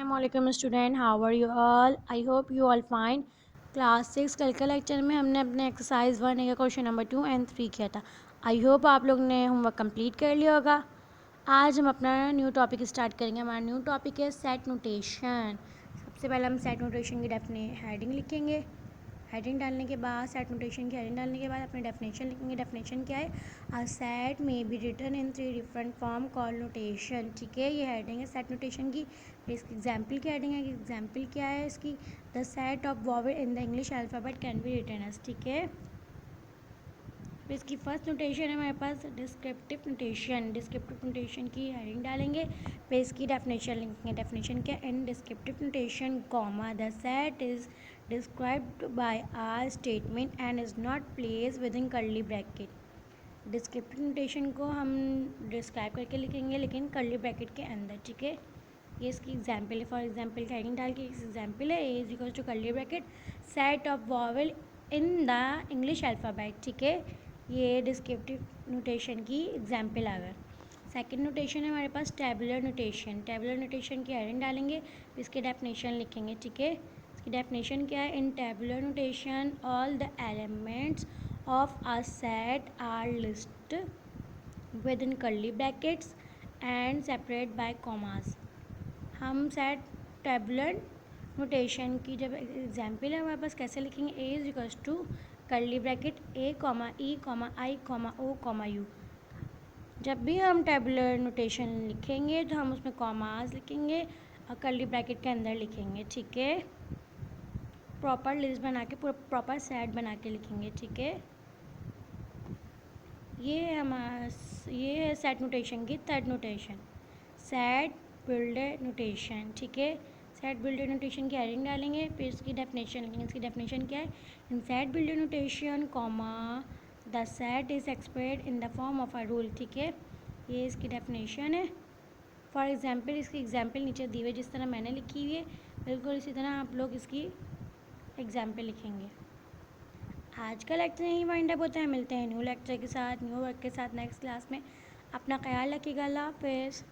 अस्सलामुअलैकुम student, how are you all? I hope you all fine. Class 6 कल के lecture में हमने अपने एक्सरसाइज 1 का क्वेश्चन नंबर 2 एंड 3 किया था। आई होप आप लोग ने होमवर्क कंप्लीट कर लिया होगा। आज हम अपना न्यू टॉपिक स्टार्ट करेंगे। हमारा न्यू टॉपिक है सेट नोटेशन। सबसे पहले हम सेट नोटेशन की हेडिंग लिखेंगे। हेडिंग डालने के बाद सेट नोटेशन की हेडिंग डालने के बाद अपनी डेफिनेशन लिखेंगे। डेफिनेशन क्या है? अ सेट में be written in 3 different form call notation. ठीक है, ये हेडिंग है सेट नोटेशन की। फिर इसकी एग्जाम्पल की हेडिंग है कि एग्जाम्पल क्या है इसकी? The set of vowel in the English alphabet can be written as. ठीक है, फिर इसकी फर्स्ट नोटेशन है हमारे पास डिस्क्रिप्टिव नोटेशन। डिस्क्रिप्टिव नोटेशन की हेडिंग डालेंगे, फिर इसकी डेफिनेशन लिखेंगे। डेफिनेशन क्या? In descriptive notation comma the set is described by a statement and is not place with in curly bracket. Descriptive notation को हम डिस्क्राइब करके लिखेंगे लेकिन कर्ली ब्रैकेट के अंदर। ठीक है, ये इसकी एग्जाम्पल है। फॉर एग्जाम्पल की हेडिंग डाल के एग्जाम्पल है A is equal to curly bracket set of vowel in the English alphabet. ठीक है, ये डिस्क्रिप्टिव नोटेशन की एग्जाम्पल आ गए। सेकेंड नोटेशन है हमारे पास टेबुलर नोटेशन। टेबुलर नोटेशन की हेडिंग डालेंगे, फिर इसके डेफिनेशन लिखेंगे। ठीक है, इसकी डेफिनेशन क्या है? In tabular notation all the elements of a set are list with in curly brackets and separate by commas. हम सेट टेबुलर नोटेशन की जब एग्जाम्पल है हमारे पास कैसे लिखेंगे? A is equals to curly bracket A comma E comma I comma O comma U. जब भी हम टेबुलर नोटेशन लिखेंगे तो हम उसमें कॉमास लिखेंगे और कर्ली ब्रैकेट के अंदर लिखेंगे। ठीक है, प्रॉपर लिस्ट बना के पूरा प्रॉपर सेट बना के लिखेंगे। ठीक है, ये है सेट नोटेशन की third notation, set builder notation. ठीक है, सेट बिल्डर नोटेशन की हेडिंग डालेंगे, फिर इसकी डेफिनेशन लिखेंगे। इसकी डेफिनेशन क्या है? इन set builder notation comma the set is expressed in the form of a rule. ठीक है, ये इसकी डेफिनेशन है। फॉर एग्जाम्पल इसकी एग्जाम्पल नीचे दी हुई जिस तरह मैंने लिखी हुई है बिल्कुल इसी तरह आप लोग इसकी एग्जाम्पल लिखेंगे। आज का लेक्चर यहीं वाइंड अप होता है। मिलते हैं न्यू लेक्चर के साथ, न्यू वर्क के साथ नेक्स्ट क्लास में। अपना ख्याल रखिएगा। अल्लाह हाफ़िज़।